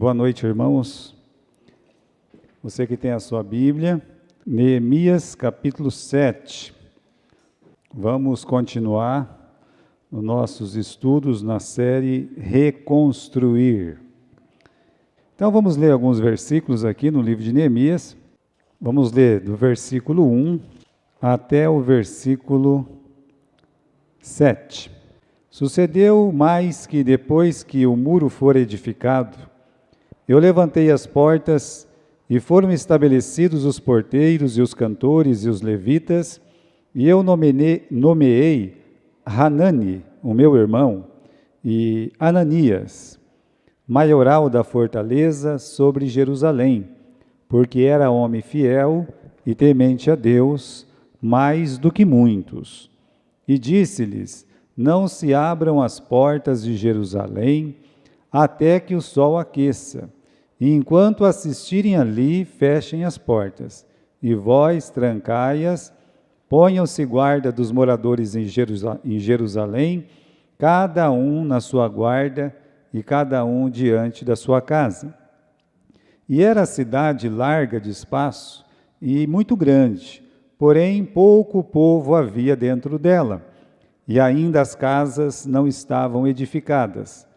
Boa noite, irmãos. Você que tem a sua Bíblia, Neemias capítulo 7. Vamos continuar os nossos estudos na série Reconstruir. Então vamos ler alguns versículos aqui no livro de Neemias. Vamos ler do versículo 1 até o versículo 7. Sucedeu mais que depois que o muro for edificado, eu levantei as portas e foram estabelecidos os porteiros e os cantores e os levitas, e eu nomeei Hanani, o meu irmão, e Ananias, maioral da fortaleza sobre Jerusalém, porque era homem fiel e temente a Deus, mais do que muitos. E disse-lhes: não se abram as portas de Jerusalém até que o sol aqueça, e enquanto assistirem ali, fechem as portas, e vós trancai-as, ponham-se guarda dos moradores em Jerusalém, cada um na sua guarda, e cada um diante da sua casa. E era a cidade larga de espaço, e muito grande, porém pouco povo havia dentro dela, e ainda as casas não estavam edificadas.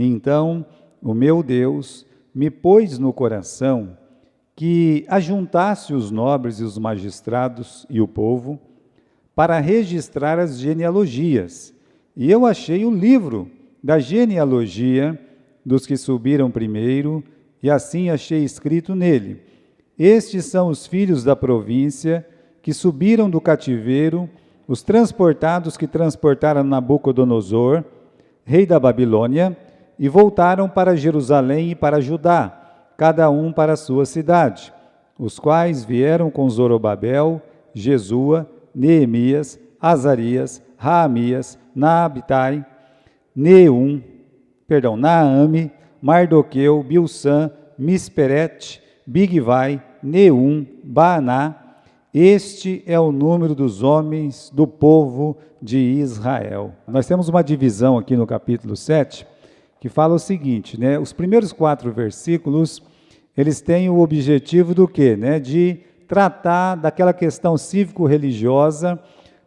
Então o meu Deus me pôs no coração que ajuntasse os nobres e os magistrados e o povo para registrar as genealogias. E eu achei o livro da genealogia dos que subiram primeiro, e assim achei escrito nele: estes são os filhos da província que subiram do cativeiro, os transportados que transportaram Nabucodonosor, rei da Babilônia, e voltaram para Jerusalém e para Judá, cada um para a sua cidade, os quais vieram com Zorobabel, Jesua, Neemias, Azarias, Raamias, Naame, Mardoqueu, Bilsã, Misperet, Bigvai, Neum, Baaná. Este é o número dos homens do povo de Israel. Nós temos uma divisão aqui no capítulo 7, que fala o seguinte, né? Os primeiros 4 versículos, eles têm o objetivo do quê? Né? De tratar daquela questão cívico-religiosa,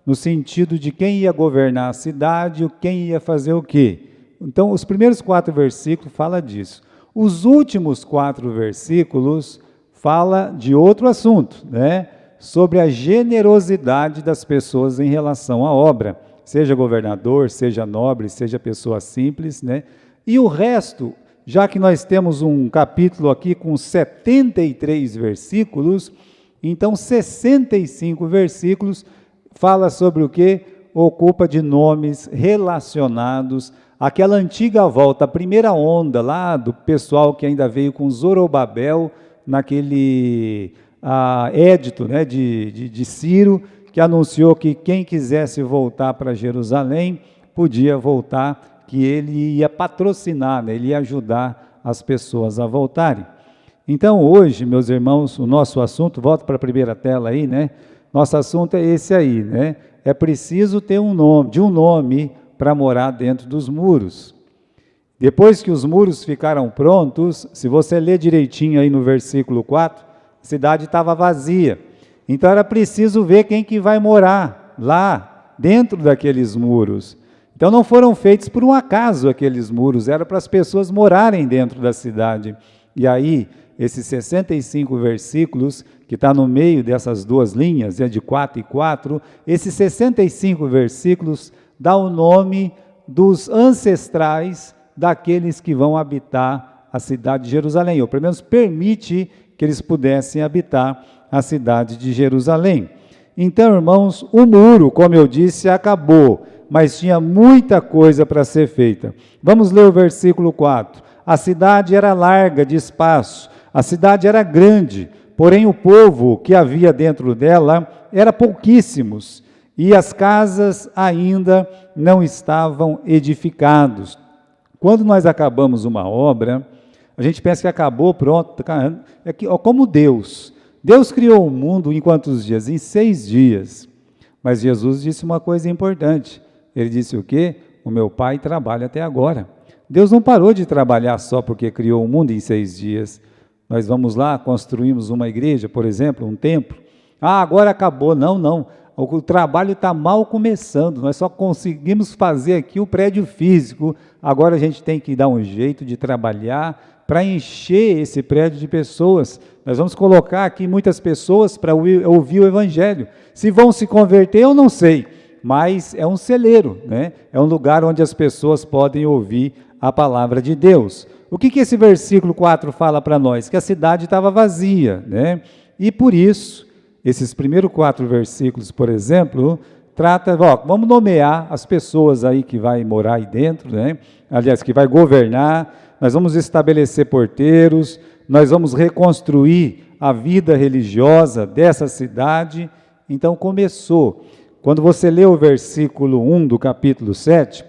no sentido de quem ia governar a cidade, quem ia fazer o quê. Então, os primeiros 4 versículos falam disso. Os últimos 4 versículos falam de outro assunto, né? Sobre a generosidade das pessoas em relação à obra, seja governador, seja nobre, seja pessoa simples, né? E o resto, já que nós temos um capítulo aqui com 73 versículos, então 65 versículos fala sobre o que? Ocupa de nomes relacionados àquela antiga volta, a primeira onda lá do pessoal que ainda veio com Zorobabel, naquele édito, né, de Ciro, que anunciou que quem quisesse voltar para Jerusalém podia voltar, que ele ia patrocinar, né, ele ia ajudar as pessoas a voltarem. Então hoje, meus irmãos, o nosso assunto, volta para a primeira tela aí, né? Nosso assunto é esse aí, né? É preciso ter um nome para morar dentro dos muros. Depois que os muros ficaram prontos, se você ler direitinho aí no versículo 4, a cidade estava vazia. Então era preciso ver quem que vai morar lá, dentro daqueles muros. Então não foram feitos por um acaso aqueles muros, era para as pessoas morarem dentro da cidade. E aí, esses 65 versículos, que está no meio dessas duas linhas, é de 4 e 4, esses 65 versículos dá o nome dos ancestrais daqueles que vão habitar a cidade de Jerusalém, ou pelo menos permite que eles pudessem habitar a cidade de Jerusalém. Então, irmãos, o muro, como eu disse, acabou, mas tinha muita coisa para ser feita. Vamos ler o versículo 4. A cidade era larga de espaço, a cidade era grande, porém o povo que havia dentro dela era pouquíssimos, e as casas ainda não estavam edificadas. Quando nós acabamos uma obra, a gente pensa que acabou, pronto, é que, como Deus criou o mundo em quantos dias? Em 6 dias. Mas Jesus disse uma coisa importante. Ele disse o quê? O meu Pai trabalha até agora. Deus não parou de trabalhar só porque criou o mundo em 6 dias. Nós vamos lá, construímos uma igreja, por exemplo, um templo. Ah, agora acabou. Não, não. O trabalho está mal começando. Nós só conseguimos fazer aqui o prédio físico. Agora a gente tem que dar um jeito de trabalhar para encher esse prédio de pessoas. Nós vamos colocar aqui muitas pessoas para ouvir o Evangelho. Se vão se converter, eu não sei, mas é um celeiro, né? É um lugar onde as pessoas podem ouvir a palavra de Deus. O que esse versículo 4 fala para nós? Que a cidade estava vazia, né? E por isso, esses primeiros 4 versículos, por exemplo, trata, vamos nomear as pessoas aí que vai morar aí dentro, né? Aliás, que vai governar. Nós vamos estabelecer porteiros, nós vamos reconstruir a vida religiosa dessa cidade. Então começou. Quando você lê o versículo 1 do capítulo 7,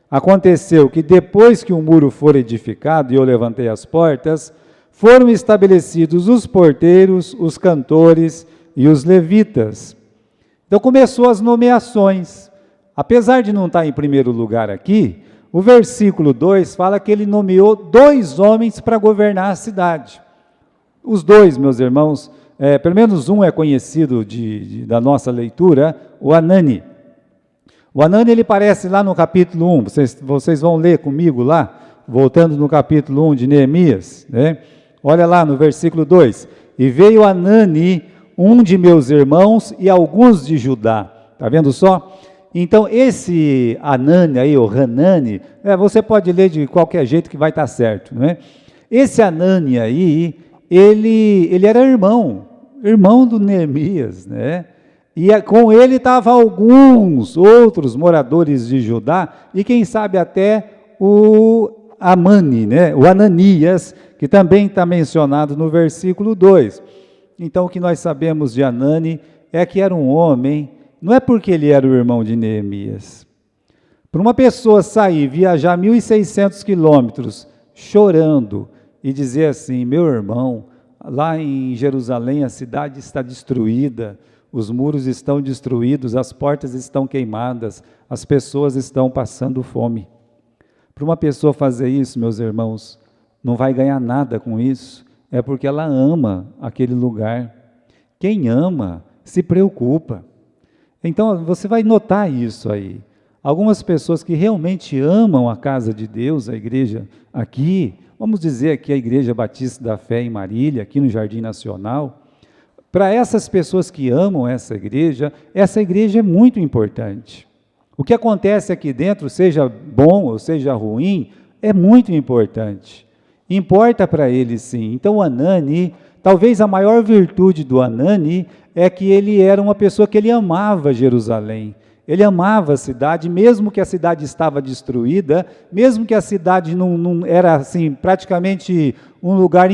aconteceu que depois que o muro for edificado, e eu levantei as portas, foram estabelecidos os porteiros, os cantores e os levitas. Então começou as nomeações. Apesar de não estar em primeiro lugar aqui, o versículo 2 fala que ele nomeou 2 homens para governar a cidade. Os 2, meus irmãos, pelo menos um é conhecido da nossa leitura, o Anani. O Anani, ele aparece lá no capítulo 1, vocês vão ler comigo lá, voltando no capítulo 1 de Neemias, né? Olha lá no versículo 2, e veio Anani, um de meus irmãos e alguns de Judá, está vendo só? Então esse Anani aí, o Hanani, você pode ler de qualquer jeito que vai estar certo, né? Esse Anani aí, ele era irmão do Neemias, né? E com ele estavam alguns outros moradores de Judá, e quem sabe até o Amani, né? O Ananias, que também está mencionado no versículo 2. Então o que nós sabemos de Anani é que era um homem, não é porque ele era o irmão de Neemias. Para uma pessoa sair, viajar 1.600 quilômetros, chorando, e dizer assim, meu irmão, lá em Jerusalém a cidade está destruída, os muros estão destruídos, as portas estão queimadas, as pessoas estão passando fome. Para uma pessoa fazer isso, meus irmãos, não vai ganhar nada com isso, é porque ela ama aquele lugar. Quem ama, se preocupa. Então, você vai notar isso aí. Algumas pessoas que realmente amam a casa de Deus, a igreja aqui, vamos dizer aqui a Igreja Batista da Fé em Marília, aqui no Jardim Nacional, para essas pessoas que amam essa igreja é muito importante. O que acontece aqui dentro, seja bom ou seja ruim, é muito importante. Importa para ele sim. Então o Anani, talvez a maior virtude do Anani é que ele era uma pessoa que ele amava Jerusalém. Ele amava a cidade, mesmo que a cidade estava destruída, mesmo que a cidade não era assim, praticamente um lugar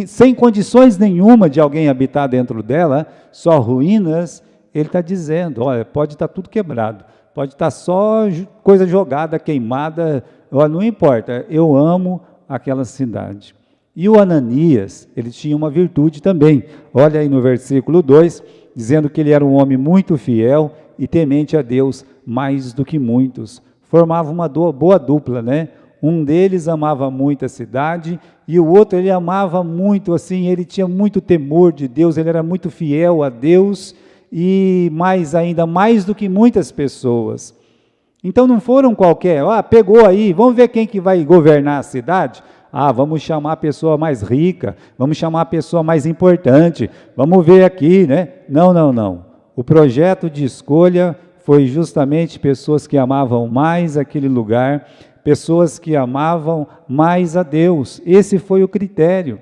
sem condições nenhuma de alguém habitar dentro dela, só ruínas, ele está dizendo, olha, pode estar tudo quebrado, pode estar só coisa jogada, queimada, olha, não importa, eu amo aquela cidade. E o Ananias, ele tinha uma virtude também, olha aí no versículo 2, dizendo que ele era um homem muito fiel e temente a Deus mais do que muitos. Formava uma boa dupla, né? Um deles amava muito a cidade e o outro ele amava muito, assim, ele tinha muito temor de Deus, ele era muito fiel a Deus e ainda mais do que muitas pessoas. Então não foram qualquer, pegou aí, vamos ver quem que vai governar a cidade? Vamos chamar a pessoa mais rica, vamos chamar a pessoa mais importante, vamos ver aqui, né? Não. O projeto de escolha foi justamente pessoas que amavam mais aquele lugar, pessoas que amavam mais a Deus. Esse foi o critério.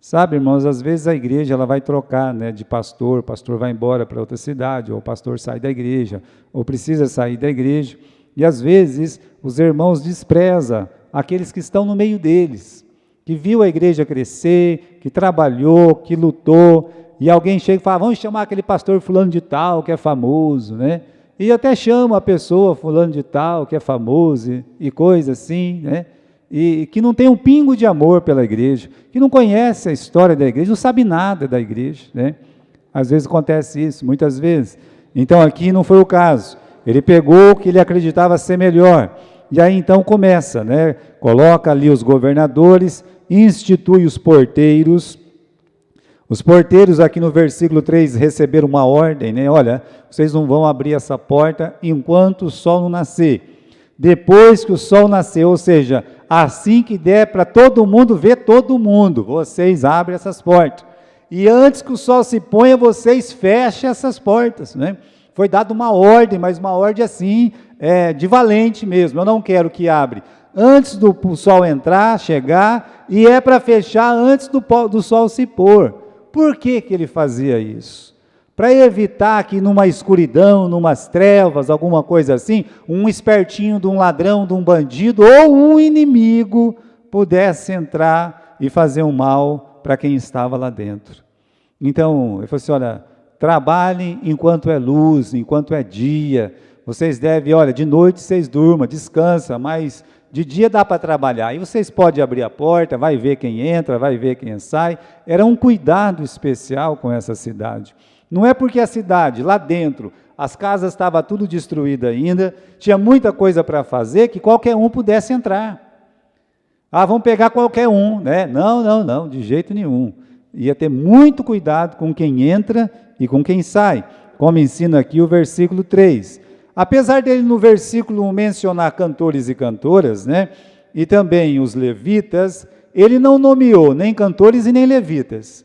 Sabe, irmãos, às vezes a igreja ela vai trocar, né, de pastor, o pastor vai embora para outra cidade, ou o pastor sai da igreja, ou precisa sair da igreja, e às vezes os irmãos desprezam aqueles que estão no meio deles, que viu a igreja crescer, que trabalhou, que lutou, e alguém chega e fala, vamos chamar aquele pastor fulano de tal, que é famoso, né? E até chama a pessoa fulano de tal, que é famoso, e coisa assim, né? E que não tem um pingo de amor pela igreja, que não conhece a história da igreja, não sabe nada da igreja, né? Às vezes acontece isso, muitas vezes. Então aqui não foi o caso. Ele pegou o que ele acreditava ser melhor. E aí então começa, né? Coloca ali os governadores, institui os porteiros. Os porteiros aqui no versículo 3 receberam uma ordem, né? Olha, vocês não vão abrir essa porta enquanto o sol não nascer. Depois que o sol nascer, ou seja, assim que der para todo mundo ver todo mundo, vocês abrem essas portas. E antes que o sol se ponha, vocês fechem essas portas, né? Foi dada uma ordem, mas uma ordem assim, de valente mesmo. Eu não quero que abre antes do sol entrar, chegar, e é para fechar antes do sol se pôr. Por que que ele fazia isso? Para evitar que numa escuridão, numas trevas, alguma coisa assim, um espertinho de um ladrão, de um bandido, ou um inimigo pudesse entrar e fazer um mal para quem estava lá dentro. Então, ele falou assim, olha, trabalhem enquanto é luz, enquanto é dia. Vocês devem, olha, de noite vocês durmam, descansam, mas de dia dá para trabalhar. E vocês podem abrir a porta, vai ver quem entra, vai ver quem sai. Era um cuidado especial com essa cidade. Não é porque a cidade, lá dentro, as casas estavam tudo destruídas ainda, tinha muita coisa para fazer, que qualquer um pudesse entrar. Ah, vamos pegar qualquer um, né? Não, de jeito nenhum. Ia ter muito cuidado com quem entra e com quem sai, como ensina aqui o versículo 3. Apesar dele no versículo 1 mencionar cantores e cantoras, né, e também os levitas, ele não nomeou nem cantores e nem levitas.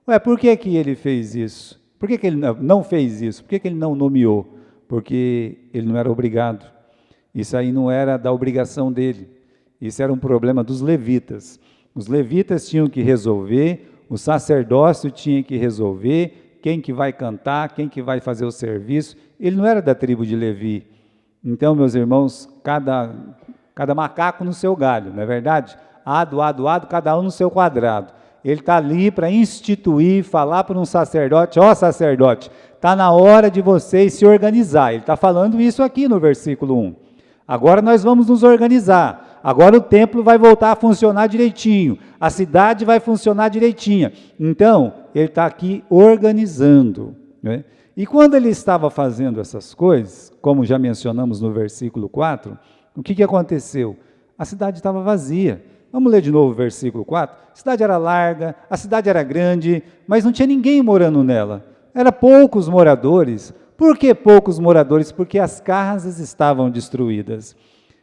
Ué, por que que ele fez isso? Por que que ele não fez isso? Por que que ele não nomeou? Porque ele não era obrigado. Isso aí não era da obrigação dele. Isso era um problema dos levitas. Os levitas tinham que resolver, o sacerdócio tinha que resolver, quem que vai cantar, quem que vai fazer o serviço. Ele não era da tribo de Levi. Então, meus irmãos, cada macaco no seu galho, não é verdade? Ado, cada um no seu quadrado. Ele está ali para instituir, falar para um sacerdote, ó sacerdote, está na hora de vocês se organizar. Ele está falando isso aqui no versículo 1. Agora nós vamos nos organizar. Agora o templo vai voltar a funcionar direitinho. A cidade vai funcionar direitinho. Então, ele está aqui organizando, né? E quando ele estava fazendo essas coisas, como já mencionamos no versículo 4, o que aconteceu? A cidade estava vazia. Vamos ler de novo o versículo 4. A cidade era larga, a cidade era grande, mas não tinha ninguém morando nela. Eram poucos moradores. Por que poucos moradores? Porque as casas estavam destruídas.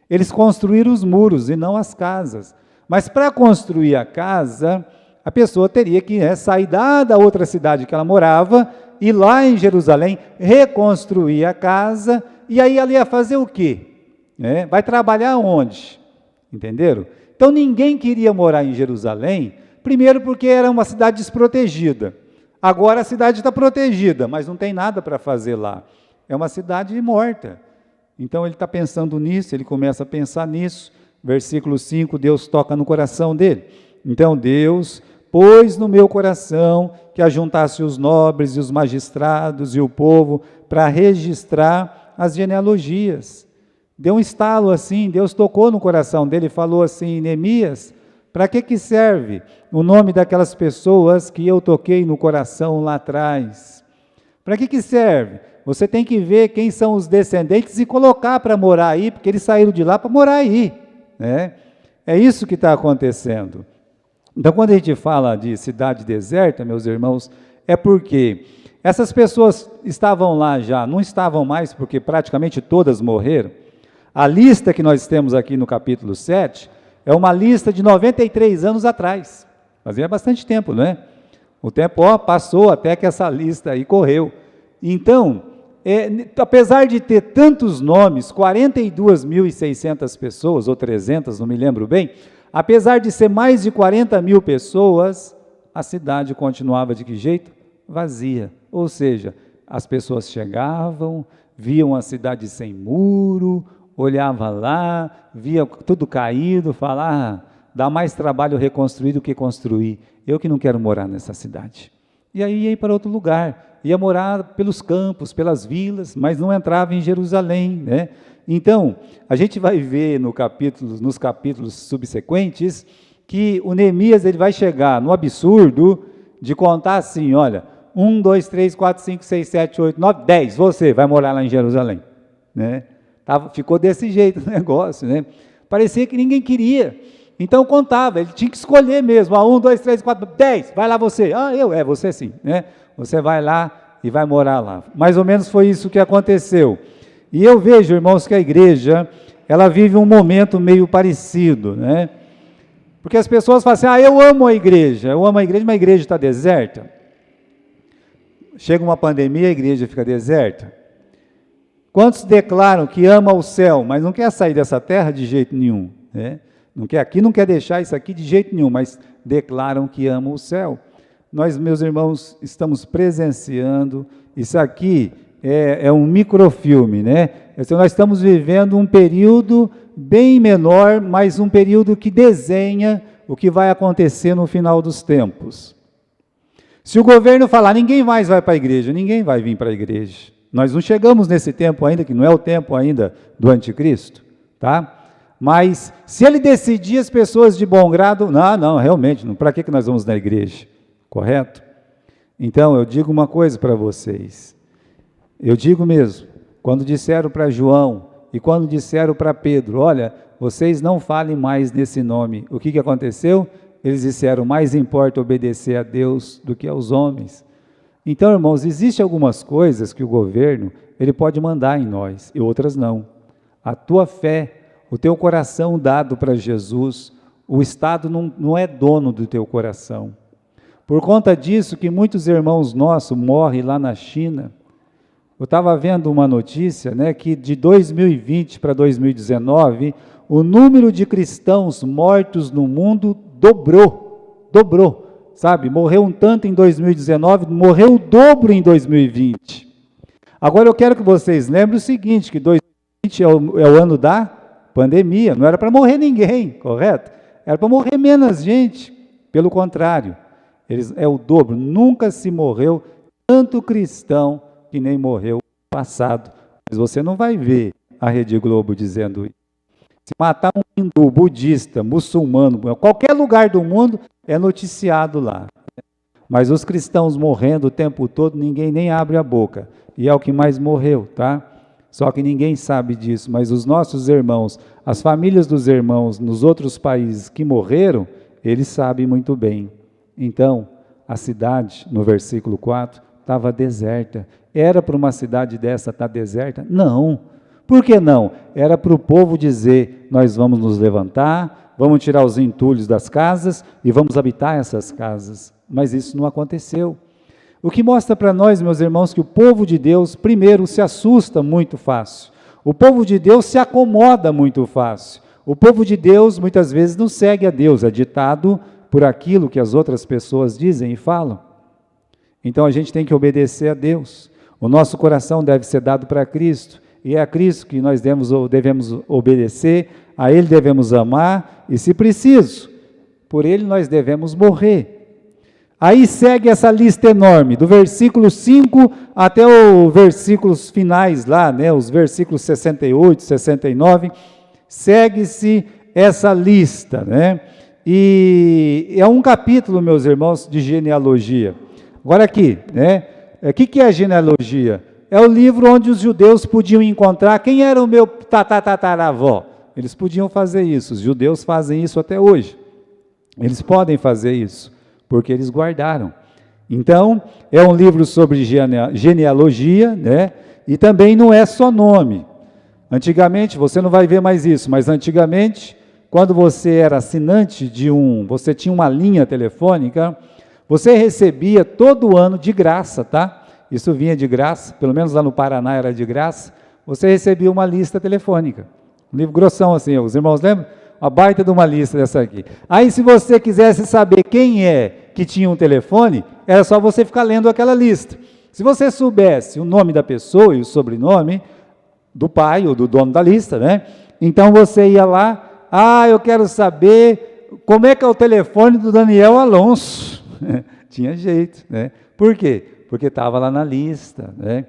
Eles construíram os muros e não as casas. Mas para construir a casa, a pessoa teria que sair da outra cidade que ela morava, ir lá em Jerusalém, reconstruir a casa, e aí ela ia fazer o quê? Vai trabalhar onde? Entenderam? Então ninguém queria morar em Jerusalém, primeiro porque era uma cidade desprotegida. Agora a cidade está protegida, mas não tem nada para fazer lá. É uma cidade morta. Então ele está pensando nisso, ele começa a pensar nisso. Versículo 5, Deus toca no coração dele. Então Deus pôs no meu coração que ajuntasse os nobres e os magistrados e o povo para registrar as genealogias. Deu um estalo assim, Deus tocou no coração dele e falou assim, Neemias, para que serve o nome daquelas pessoas que eu toquei no coração lá atrás? Para que serve? Você tem que ver quem são os descendentes e colocar para morar aí, porque eles saíram de lá para morar aí, né? É isso que está acontecendo. Então, quando a gente fala de cidade deserta, meus irmãos, é porque essas pessoas estavam lá já, não estavam mais, porque praticamente todas morreram. A lista que nós temos aqui no capítulo 7 é uma lista de 93 anos atrás. Fazia bastante tempo, não é? O tempo passou até que essa lista aí correu. Então, apesar de ter tantos nomes, 42.600 pessoas, ou 300, não me lembro bem, apesar de ser mais de 40 mil pessoas, a cidade continuava de que jeito? Vazia. Ou seja, as pessoas chegavam, viam a cidade sem muro, olhava lá, via tudo caído, falava, dá mais trabalho reconstruir do que construir. Eu que não quero morar nessa cidade. E aí ia para outro lugar, ia morar pelos campos, pelas vilas, mas não entrava em Jerusalém, né? Então, a gente vai ver nos capítulos subsequentes, que o Neemias ele vai chegar no absurdo de contar assim, olha, 1, 2, 3, 4, 5, 6, 7, 8, 9, 10, você vai morar lá em Jerusalém, né? Ficou desse jeito o negócio, né? Parecia que ninguém queria. Então contava, ele tinha que escolher mesmo. 1, 2, 3, 4, 10, vai lá você. Você sim, né? Você vai lá e vai morar lá. Mais ou menos foi isso que aconteceu. E eu vejo, irmãos, que a igreja, ela vive um momento meio parecido, né? Porque as pessoas falam assim, eu amo a igreja, mas a igreja está deserta. Chega uma pandemia, a igreja fica deserta. Quantos declaram que amam o céu, mas não quer sair dessa terra de jeito nenhum, né? Não quer deixar isso aqui de jeito nenhum, mas declaram que amam o céu. Nós, meus irmãos, estamos presenciando, isso aqui é um microfilme, né? Então, nós estamos vivendo um período bem menor, mas um período que desenha o que vai acontecer no final dos tempos. Se o governo falar, ninguém mais vai para a igreja, ninguém vai vir para a igreja. Nós não chegamos nesse tempo ainda, que não é o tempo ainda do anticristo, tá? Mas, se ele decidir, as pessoas de bom grado, não, realmente, para que nós vamos na igreja? Correto? Então, eu digo uma coisa para vocês, eu digo mesmo, quando disseram para João, e quando disseram para Pedro, olha, vocês não falem mais nesse nome, o que aconteceu? Eles disseram, mais importa obedecer a Deus do que aos homens. Então, irmãos, existem algumas coisas que o governo, ele pode mandar em nós, e outras não. A tua fé, o teu coração dado para Jesus, o Estado não é dono do teu coração. Por conta disso que muitos irmãos nossos morrem lá na China. Eu estava vendo uma notícia, né, que de 2020 para 2019, o número de cristãos mortos no mundo dobrou, sabe? Morreu um tanto em 2019, morreu o dobro em 2020. Agora eu quero que vocês lembrem o seguinte, que 2020 é o ano da pandemia, não era para morrer ninguém, correto? Era para morrer menos gente, pelo contrário, é o dobro, nunca se morreu tanto cristão que nem morreu no passado, mas você não vai ver a Rede Globo dizendo isso. Se matar um hindu, budista, muçulmano, qualquer lugar do mundo é noticiado lá. Mas os cristãos morrendo o tempo todo, ninguém nem abre a boca. E é o que mais morreu, tá? Só que ninguém sabe disso, mas os nossos irmãos, as famílias dos irmãos nos outros países que morreram, eles sabem muito bem. Então, a cidade, no versículo 4, estava deserta. Era para uma cidade dessa estar deserta? Não. Por que não? Era para o povo dizer, nós vamos nos levantar, vamos tirar os entulhos das casas e vamos habitar essas casas. Mas isso não aconteceu. O que mostra para nós, meus irmãos, que o povo de Deus, primeiro, se assusta muito fácil. O povo de Deus se acomoda muito fácil. O povo de Deus, muitas vezes, não segue a Deus, é ditado por aquilo que as outras pessoas dizem e falam. Então, a gente tem que obedecer a Deus. O nosso coração deve ser dado para Cristo. E é a Cristo que nós devemos obedecer, a Ele devemos amar, e se preciso, por Ele nós devemos morrer. Aí segue essa lista enorme, do versículo 5 até os versículos finais lá, né, os versículos 68, 69, segue-se essa lista, né, e é um capítulo, meus irmãos, de genealogia. Agora aqui, né, o que é a genealogia? É o livro onde os judeus podiam encontrar quem era o meu tataravó. Eles podiam fazer isso, os judeus fazem isso até hoje. Eles podem fazer isso, porque eles guardaram. Então, é um livro sobre genealogia, né? E também não é só nome. Antigamente, você não vai ver mais isso, mas antigamente, quando você era assinante você tinha uma linha telefônica, você recebia todo ano de graça, tá? Isso vinha de graça, pelo menos lá no Paraná era de graça, você recebia uma lista telefônica. Um livro grossão assim, os irmãos lembram? Uma baita de uma lista dessa aqui. Aí se você quisesse saber quem é que tinha um telefone, era só você ficar lendo aquela lista. Se você soubesse o nome da pessoa e o sobrenome do pai ou do dono da lista, né? Então você ia lá, eu quero saber como é que é o telefone do Daniel Alonso. Tinha jeito, né? Por quê? Porque estava lá na lista, né?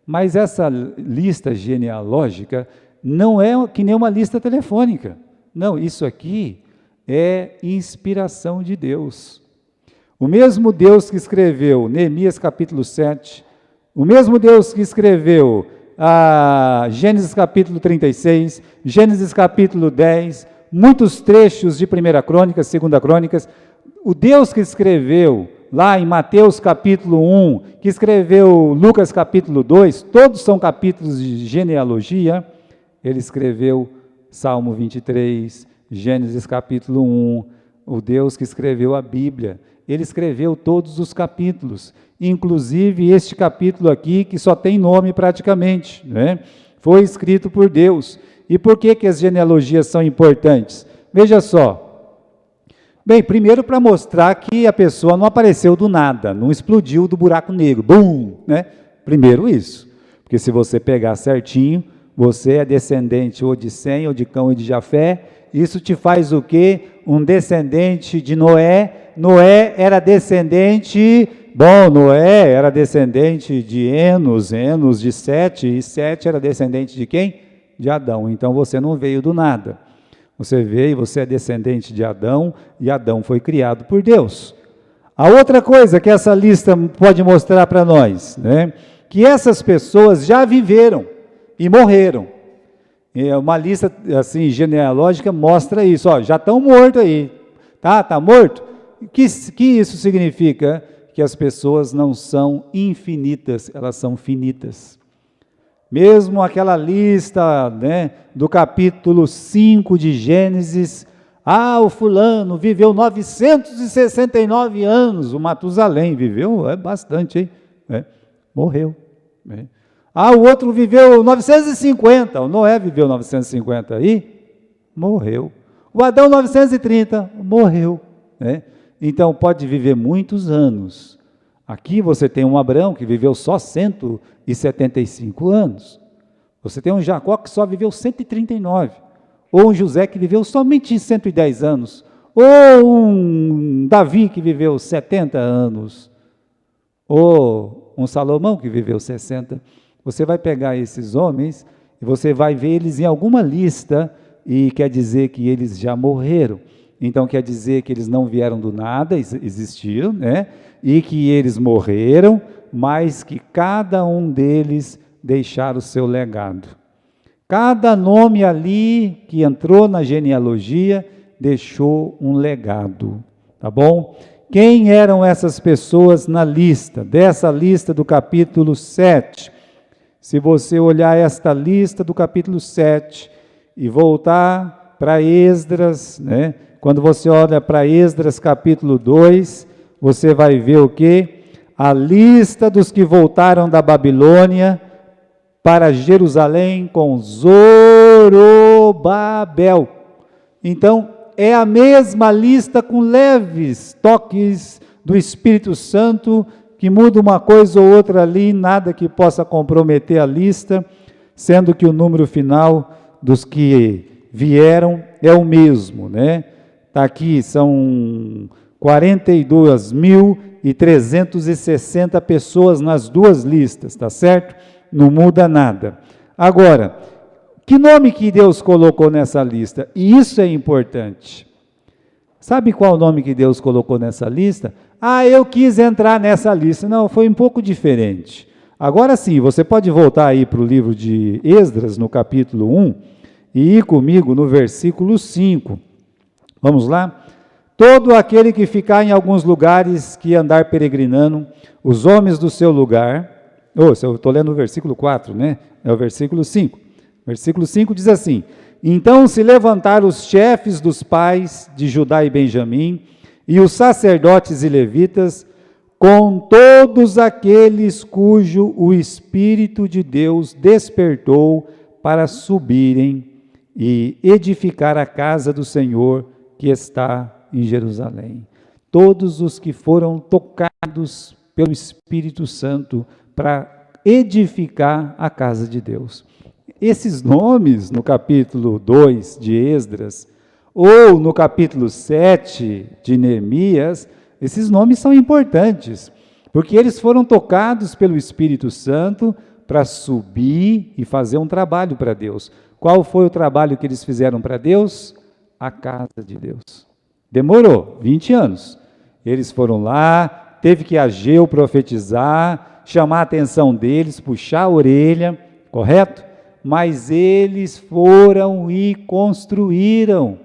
Mas essa lista genealógica não é que nem uma lista telefônica. Não, isso aqui é inspiração de Deus. O mesmo Deus que escreveu Neemias capítulo 7, o mesmo Deus que escreveu Gênesis capítulo 36, Gênesis capítulo 10, muitos trechos de 1 Crônicas, 2 Crônicas. O Deus que escreveu lá em Mateus capítulo 1, que escreveu Lucas capítulo 2, todos são capítulos de genealogia. Ele escreveu Salmo 23, Gênesis capítulo 1, o Deus que escreveu a Bíblia. Ele escreveu todos os capítulos, inclusive este capítulo aqui, que só tem nome praticamente, né? Foi escrito por Deus. E por que as genealogias são importantes? Veja só. Bem, primeiro para mostrar que a pessoa não apareceu do nada, não explodiu do buraco negro, bum, né? Primeiro isso, porque se você pegar certinho, você é descendente ou de Sem, ou de Cão e de Jafé, isso te faz o quê? Um descendente de Noé. Noé era descendente de Enos, Enos de Sete, e Sete era descendente de quem? De Adão. Então você não veio do nada. Você veio, você é descendente de Adão, e Adão foi criado por Deus. A outra coisa que essa lista pode mostrar para nós, né? Que essas pessoas já viveram e morreram. E uma lista assim, genealógica mostra isso, ó, já estão mortos aí, tá morto? Que isso significa? Que as pessoas não são infinitas, elas são finitas. Mesmo aquela lista, né, do capítulo 5 de Gênesis, o fulano viveu 969 anos, o Matusalém viveu bastante, hein? Morreu. Né? O outro viveu 950, o Noé viveu 950 aí, morreu. O Adão 930, morreu. Né? Então pode viver muitos anos. Aqui você tem um Abraão que viveu só 175 anos. Você tem um Jacó que só viveu 139. Ou um José que viveu somente 110 anos. Ou um Davi que viveu 70 anos. Ou um Salomão que viveu 60. Você vai pegar esses homens e você vai ver eles em alguma lista e quer dizer que eles já morreram. Então quer dizer que eles não vieram do nada, existiram, né? E que eles morreram, mas que cada um deles deixaram o seu legado. Cada nome ali que entrou na genealogia deixou um legado, tá bom? Quem eram essas pessoas na lista? Dessa lista do capítulo 7. Se você olhar esta lista do capítulo 7 e voltar para Esdras, né? Quando você olha para Esdras capítulo 2, você vai ver o quê? A lista dos que voltaram da Babilônia para Jerusalém com Zorobabel. Então, é a mesma lista com leves toques do Espírito Santo, que muda uma coisa ou outra ali, nada que possa comprometer a lista, sendo que o número final dos que vieram é o mesmo, né? Está aqui, são 42.360 pessoas nas duas listas, tá certo? Não muda nada. Agora, que nome que Deus colocou nessa lista? E isso é importante. Sabe qual o nome que Deus colocou nessa lista? Eu quis entrar nessa lista. Não, foi um pouco diferente. Agora sim, você pode voltar aí para o livro de Esdras, no capítulo 1, e ir comigo no versículo 5. Vamos lá? Todo aquele que ficar em alguns lugares que andar peregrinando, os homens do seu lugar, eu estou lendo o versículo 4, né? É o versículo 5. Versículo 5 diz assim: então se levantaram os chefes dos pais de Judá e Benjamim, e os sacerdotes e levitas, com todos aqueles cujo o Espírito de Deus despertou para subirem e edificar a casa do Senhor que está em Jerusalém. Todos os que foram tocados pelo Espírito Santo para edificar a casa de Deus. Esses nomes, no capítulo 2 de Esdras, ou no capítulo 7 de Neemias, esses nomes são importantes, porque eles foram tocados pelo Espírito Santo para subir e fazer um trabalho para Deus. Qual foi o trabalho que eles fizeram para Deus? A casa de Deus. Demorou 20 anos. Eles foram lá, teve que Ageu profetizar, chamar a atenção deles, puxar a orelha, correto? Mas eles foram e construíram.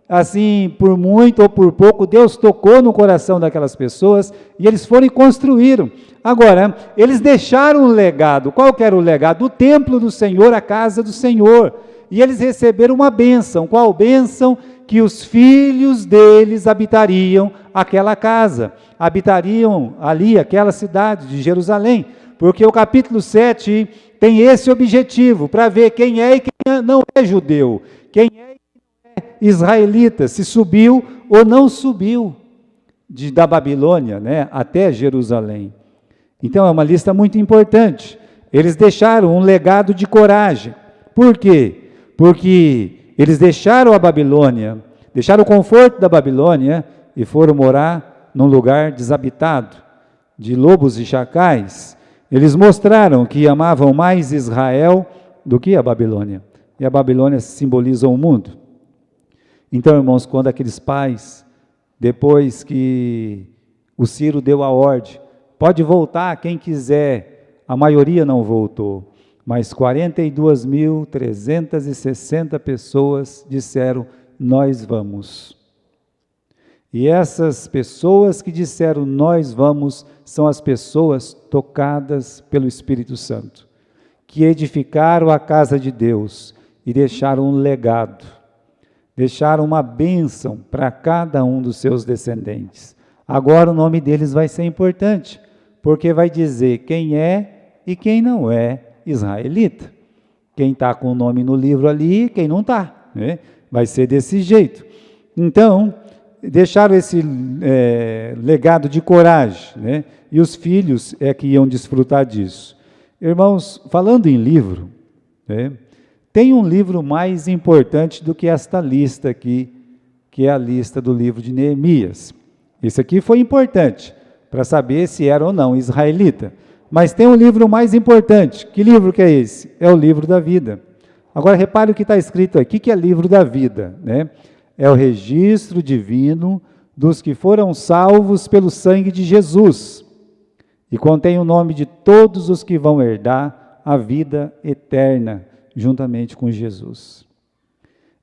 Assim, por muito ou por pouco, Deus tocou no coração daquelas pessoas e eles foram e construíram. Agora, eles deixaram um legado. Qual que era o legado? O templo do Senhor, a casa do Senhor. E eles receberam uma bênção. Qual bênção? Que os filhos deles habitariam aquela casa, habitariam ali aquela cidade de Jerusalém, porque o capítulo 7 tem esse objetivo, para ver quem é e quem não é judeu, quem é e quem não é israelita, se subiu ou não subiu da Babilônia, né, até Jerusalém. Então é uma lista muito importante. Eles deixaram um legado de coragem. Por quê? Porque eles deixaram a Babilônia, deixaram o conforto da Babilônia e foram morar num lugar desabitado, de lobos e chacais. Eles mostraram que amavam mais Israel do que a Babilônia. E a Babilônia simboliza o mundo. Então, irmãos, quando aqueles pais, depois que o Ciro deu a ordem, pode voltar quem quiser, a maioria não voltou. Mas 42.360 pessoas disseram, nós vamos. E essas pessoas que disseram, nós vamos, são as pessoas tocadas pelo Espírito Santo, que edificaram a casa de Deus e deixaram um legado, deixaram uma bênção para cada um dos seus descendentes. Agora o nome deles vai ser importante, porque vai dizer quem é e quem não é israelita. Quem está com o nome no livro ali, quem não está, né? Vai ser desse jeito. Então, deixaram esse legado de coragem, né? E os filhos é que iam desfrutar disso. Irmãos, falando em livro, né, tem um livro mais importante do que esta lista aqui, que é a lista do livro de Neemias. Esse aqui foi importante, para saber se era ou não israelita. Mas tem um livro mais importante. Que livro que é esse? É o livro da vida. Agora repare o que está escrito aqui, que é livro da vida, né? É o registro divino dos que foram salvos pelo sangue de Jesus. E contém o nome de todos os que vão herdar a vida eterna, juntamente com Jesus.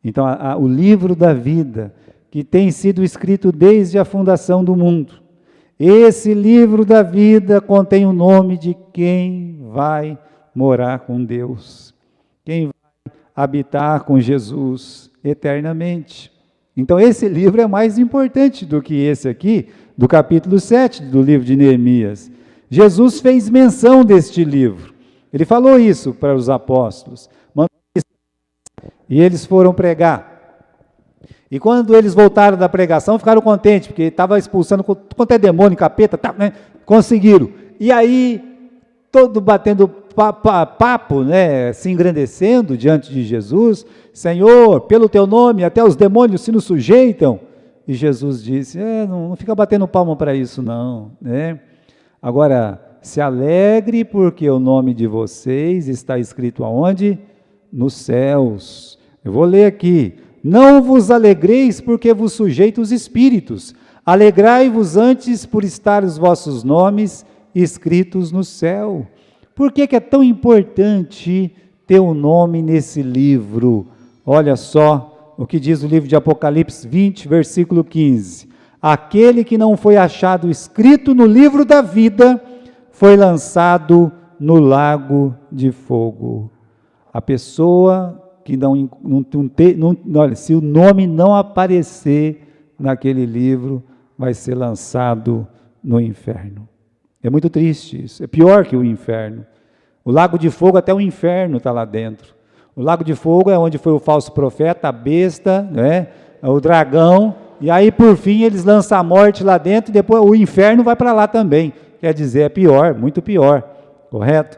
Então, o livro da vida, que tem sido escrito desde a fundação do mundo, esse livro da vida contém o nome de quem vai morar com Deus, quem vai habitar com Jesus eternamente. Então esse livro é mais importante do que esse aqui, do capítulo 7 do livro de Neemias. Jesus fez menção deste livro, ele falou isso para os apóstolos, e eles foram pregar. E quando eles voltaram da pregação, ficaram contentes, porque estava expulsando quanto é demônio, capeta, né? Conseguiram. E aí, todo batendo papo, né? Se engrandecendo diante de Jesus, Senhor, pelo teu nome, até os demônios se nos sujeitam. E Jesus disse, não fica batendo palma para isso não, né? Agora, se alegre, porque o nome de vocês está escrito aonde? Nos céus. Eu vou ler aqui. Não vos alegreis porque vos sujeita os espíritos, alegrai-vos antes por estar os vossos nomes escritos no céu. Por que é tão importante ter um nome nesse livro? Olha só o que diz o livro de Apocalipse 20, versículo 15. Aquele que não foi achado escrito no livro da vida, foi lançado no lago de fogo. A pessoa que olha, se o nome não aparecer naquele livro, vai ser lançado no inferno. É muito triste isso, é pior que o inferno. O lago de fogo, até o inferno está lá dentro. O lago de fogo é onde foi o falso profeta, a besta, né, o dragão, e aí por fim eles lançam a morte lá dentro, e depois o inferno vai para lá também. Quer dizer, é pior, muito pior, correto?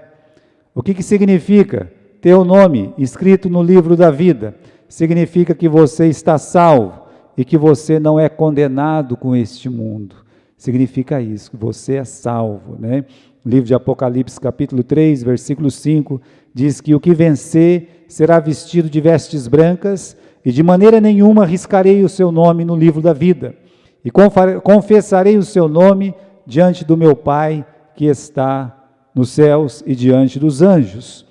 O que significa? Ter o nome escrito no livro da vida, significa que você está salvo e que você não é condenado com este mundo. Significa isso, que você é salvo, né? O livro de Apocalipse, capítulo 3, versículo 5, diz que o que vencer será vestido de vestes brancas e de maneira nenhuma riscarei o seu nome no livro da vida. E confessarei o seu nome diante do meu Pai que está nos céus e diante dos anjos.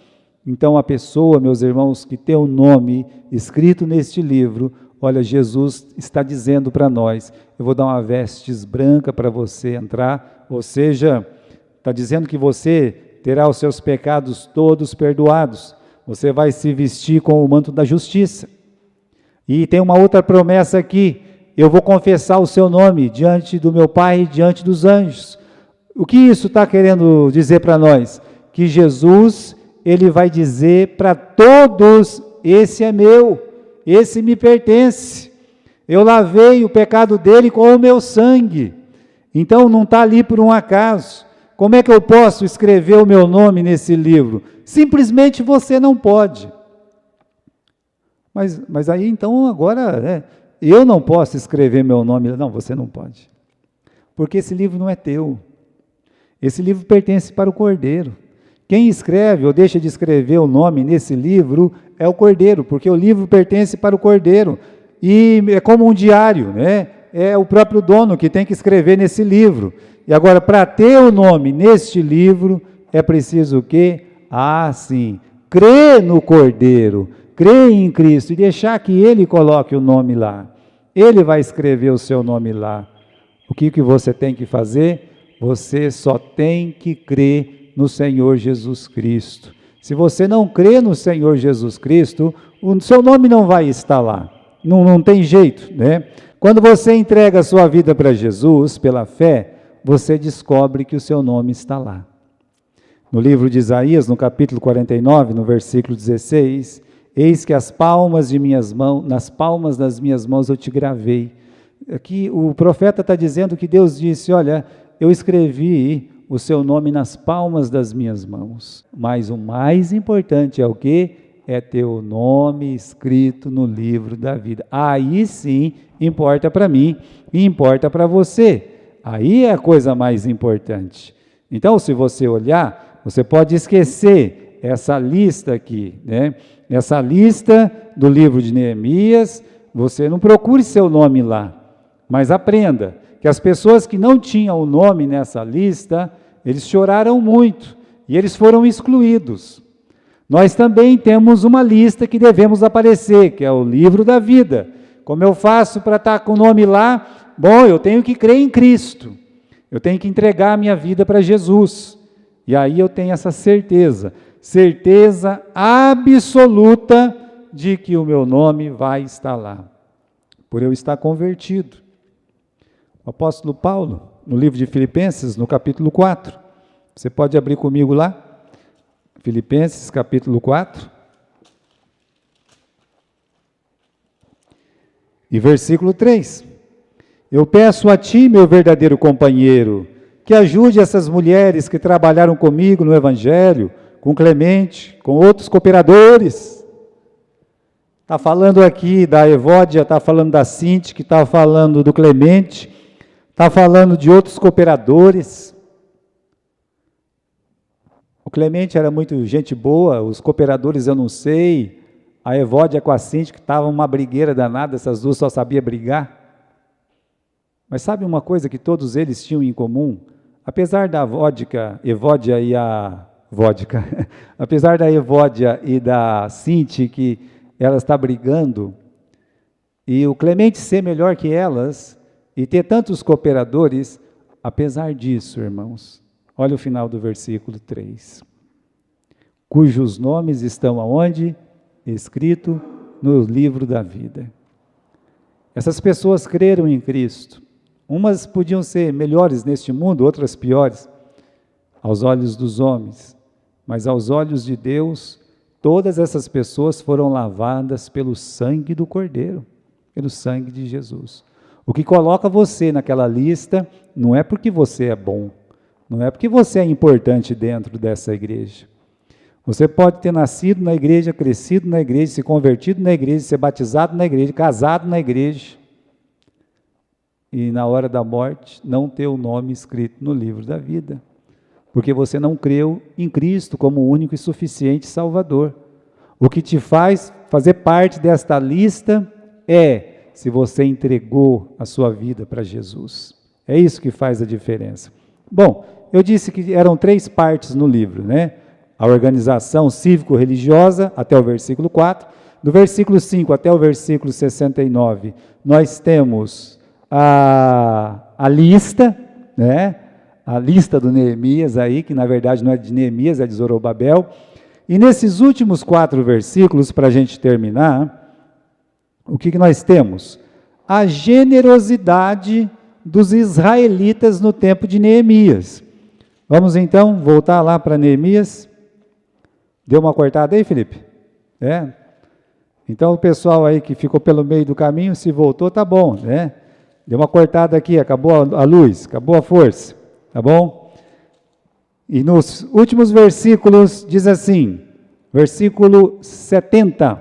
Então, a pessoa, meus irmãos, que tem o nome escrito neste livro, olha, Jesus está dizendo para nós, eu vou dar uma vestes branca para você entrar, ou seja, está dizendo que você terá os seus pecados todos perdoados, você vai se vestir com o manto da justiça. E tem uma outra promessa aqui, eu vou confessar o seu nome diante do meu Pai, diante dos anjos. O que isso está querendo dizer para nós? Que Jesus, Ele vai dizer para todos, esse é meu, esse me pertence, eu lavei o pecado dele com o meu sangue, então não está ali por um acaso. Como é que eu posso escrever o meu nome nesse livro? Simplesmente você não pode. Mas aí então agora, né, eu não posso escrever meu nome. Não, você não pode. Porque esse livro não é teu. Esse livro pertence para o Cordeiro. Quem escreve ou deixa de escrever o nome nesse livro é o Cordeiro, porque o livro pertence para o Cordeiro. E é como um diário, né? É o próprio dono que tem que escrever nesse livro. E agora, para ter o nome neste livro, é preciso o quê? Sim, crer no Cordeiro, crer em Cristo e deixar que Ele coloque o nome lá. Ele vai escrever o seu nome lá. O que você tem que fazer? Você só tem que crer no Senhor Jesus Cristo. Se você não crê no Senhor Jesus Cristo, o seu nome não vai estar lá. Não tem jeito, né? Quando você entrega a sua vida para Jesus, pela fé, você descobre que o seu nome está lá. No livro de Isaías, no capítulo 49, no versículo 16, eis que nas palmas das minhas mãos eu te gravei. Aqui o profeta está dizendo que Deus disse, olha, eu escrevi o seu nome nas palmas das minhas mãos. Mas o mais importante é o quê? É ter o nome escrito no livro da vida. Aí sim, importa para mim e importa para você. Aí é a coisa mais importante. Então, se você olhar, você pode esquecer essa lista aqui, né? Essa lista do livro de Neemias, você não procure seu nome lá, mas aprenda que as pessoas que não tinham o nome nessa lista, eles choraram muito e eles foram excluídos. Nós também temos uma lista que devemos aparecer, que é o livro da vida. Como eu faço para estar com o nome lá? Bom, eu tenho que crer em Cristo, eu tenho que entregar a minha vida para Jesus, e aí eu tenho essa certeza absoluta de que o meu nome vai estar lá, por eu estar convertido. O apóstolo Paulo, no livro de Filipenses, no capítulo 4, você pode abrir comigo lá? Filipenses, capítulo 4, e versículo 3. Eu peço a ti, meu verdadeiro companheiro, que ajude essas mulheres que trabalharam comigo no Evangelho, com Clemente, com outros cooperadores. Está falando aqui da Evódia, está falando da Cinti, que está falando do Clemente, está falando de outros cooperadores. O Clemente era muito gente boa, os cooperadores eu não sei, a Evódia com a Cinti, que estava uma brigueira danada, essas duas só sabiam brigar. Mas sabe uma coisa que todos eles tinham em comum? Apesar da Evódia e da Cinti, que elas estão brigando, e o Clemente ser melhor que elas, e ter tantos cooperadores, apesar disso, irmãos, olha o final do versículo 3. Cujos nomes estão aonde? Escrito no livro da vida. Essas pessoas creram em Cristo. Umas podiam ser melhores neste mundo, outras piores, aos olhos dos homens. Mas aos olhos de Deus, todas essas pessoas foram lavadas pelo sangue do Cordeiro, pelo sangue de Jesus. O que coloca você naquela lista não é porque você é bom, não é porque você é importante dentro dessa igreja. Você pode ter nascido na igreja, crescido na igreja, se convertido na igreja, ser batizado na igreja, casado na igreja, e na hora da morte não ter o nome escrito no livro da vida, porque você não creu em Cristo como o único e suficiente Salvador. O que te faz fazer parte desta lista é se você entregou a sua vida para Jesus. É isso que faz a diferença. Bom, eu disse que eram 3 partes no livro, né? a organização cívico-religiosa, até o versículo 4. Do versículo 5 até o versículo 69, nós temos a lista, né? A lista do Neemias aí, que na verdade não é de Neemias, é de Zorobabel. E nesses últimos 4 versículos, para a gente terminar, o que nós temos? A generosidade dos israelitas no tempo de Neemias. Vamos então voltar lá para Neemias. Deu uma cortada aí, Felipe? Então o pessoal aí que ficou pelo meio do caminho, se voltou, tá bom, né? Deu uma cortada aqui, acabou a luz, acabou a força, tá bom? E nos últimos versículos diz assim, versículo 70.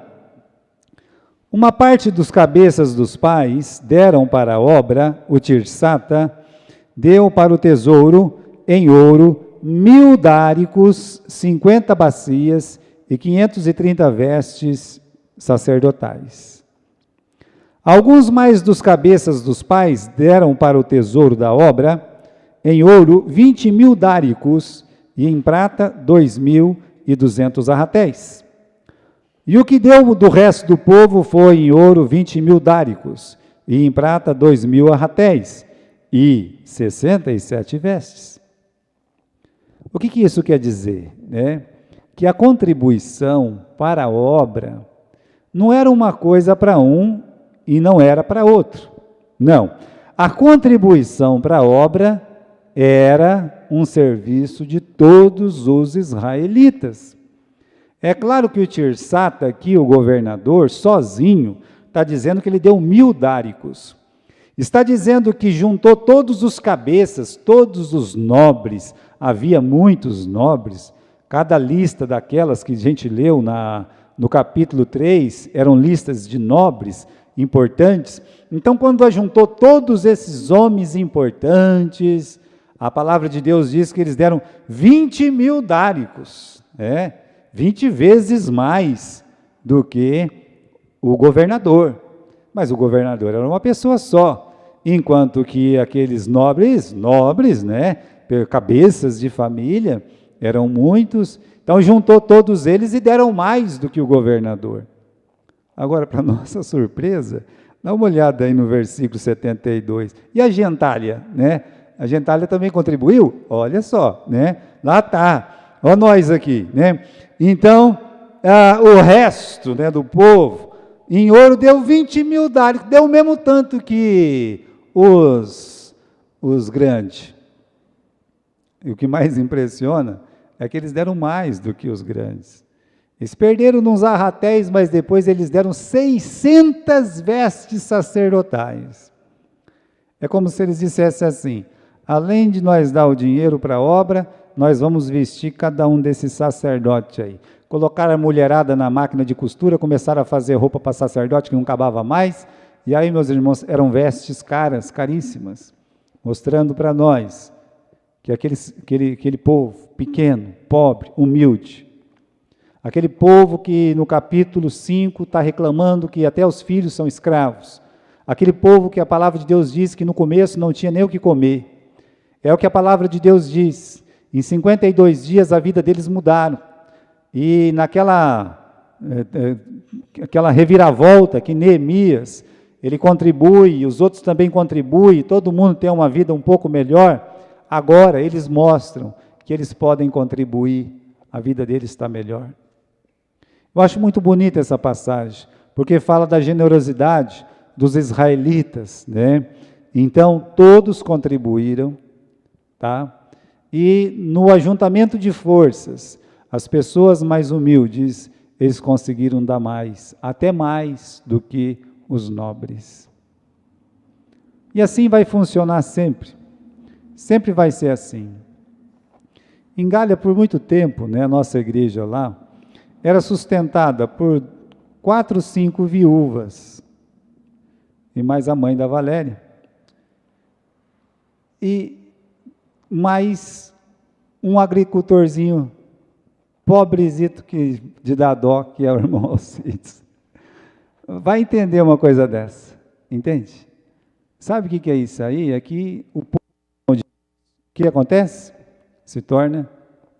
Uma parte dos cabeças dos pais deram para a obra, o Tirsata deu para o tesouro em ouro 1000 dáricos, 50 bacias e 530 vestes sacerdotais. Alguns mais dos cabeças dos pais deram para o tesouro da obra, em ouro, 20.000 dáricos, e em prata, 2.200 arratéis. E o que deu do resto do povo foi em ouro 20.000 dáricos, e em prata 2.000 arratéis, e 67 vestes. O que isso quer dizer? Que a contribuição para a obra não era uma coisa para um e não era para outro. Não. A contribuição para a obra era um serviço de todos os israelitas. É claro que o Tirsata aqui, o governador, sozinho, está dizendo que ele deu 1000 dáricos. Está dizendo que juntou todos os cabeças, todos os nobres, havia muitos nobres, cada lista daquelas que a gente leu no capítulo 3, eram listas de nobres importantes. Então, quando ajuntou todos esses homens importantes, a palavra de Deus diz que eles deram 20.000 dáricos, 20 vezes mais do que o governador. Mas o governador era uma pessoa só, enquanto que aqueles nobres, cabeças de família, eram muitos. Então, juntou todos eles e deram mais do que o governador. Agora, para nossa surpresa, dá uma olhada aí no versículo 72. E a gentalha, A gentalha também contribuiu? Olha só, Lá está. Olha nós aqui, Então, o resto, do povo, em ouro deu 20.000 dáricos, deu o mesmo tanto que os grandes. E o que mais impressiona é que eles deram mais do que os grandes. Eles perderam nos arratéis, mas depois eles deram 600 vestes sacerdotais. É como se eles dissessem assim, além de nós dar o dinheiro para a obra, nós vamos vestir cada um desses sacerdotes aí. Colocaram a mulherada na máquina de costura, começaram a fazer roupa para sacerdote que não acabava mais, e aí, meus irmãos, eram vestes caras, caríssimas, mostrando para nós que aquele povo pequeno, pobre, humilde, aquele povo que no capítulo 5 está reclamando que até os filhos são escravos, aquele povo que a palavra de Deus diz que no começo não tinha nem o que comer, é o que a palavra de Deus diz, em 52 dias a vida deles mudaram, e aquela reviravolta que Neemias, ele contribui, e os outros também contribuem, todo mundo tem uma vida um pouco melhor. Agora eles mostram que eles podem contribuir, a vida deles está melhor. Eu acho muito bonita essa passagem, porque fala da generosidade dos israelitas, Então, todos contribuíram, E no ajuntamento de forças, as pessoas mais humildes, eles conseguiram dar mais, até mais do que os nobres. E assim vai funcionar sempre. Sempre vai ser assim. Em Galha, por muito tempo, a nossa igreja lá, era sustentada por 4, 5 viúvas, e mais a mãe da Valéria. E mais um agricultorzinho, pobrezito de dar dó, que é o irmão Alcides. Vai entender uma coisa dessa, entende? Sabe o que é isso aí? É que o povo, o que acontece? Se torna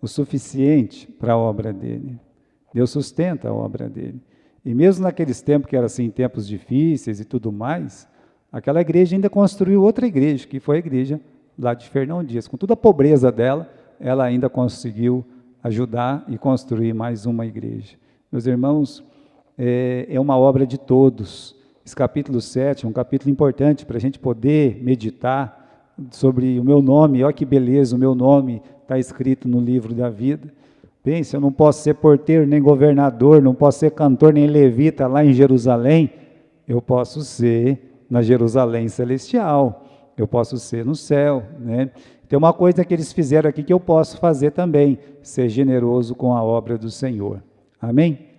o suficiente para a obra dele. Deus sustenta a obra dele. E mesmo naqueles tempos que eram assim, tempos difíceis e tudo mais, aquela igreja ainda construiu outra igreja, que foi a igreja lá de Fernão Dias. Com toda a pobreza dela, ela ainda conseguiu ajudar e construir mais uma igreja. Meus irmãos, é uma obra de todos. Esse capítulo 7 é um capítulo importante para a gente poder meditar sobre o meu nome. Olha que beleza, o meu nome está escrito no livro da vida. Pense, eu não posso ser porteiro, nem governador, não posso ser cantor, nem levita lá em Jerusalém. Eu posso ser na Jerusalém celestial, eu posso ser no céu, né? Tem uma coisa que eles fizeram aqui que eu posso fazer também, ser generoso com a obra do Senhor. Amém?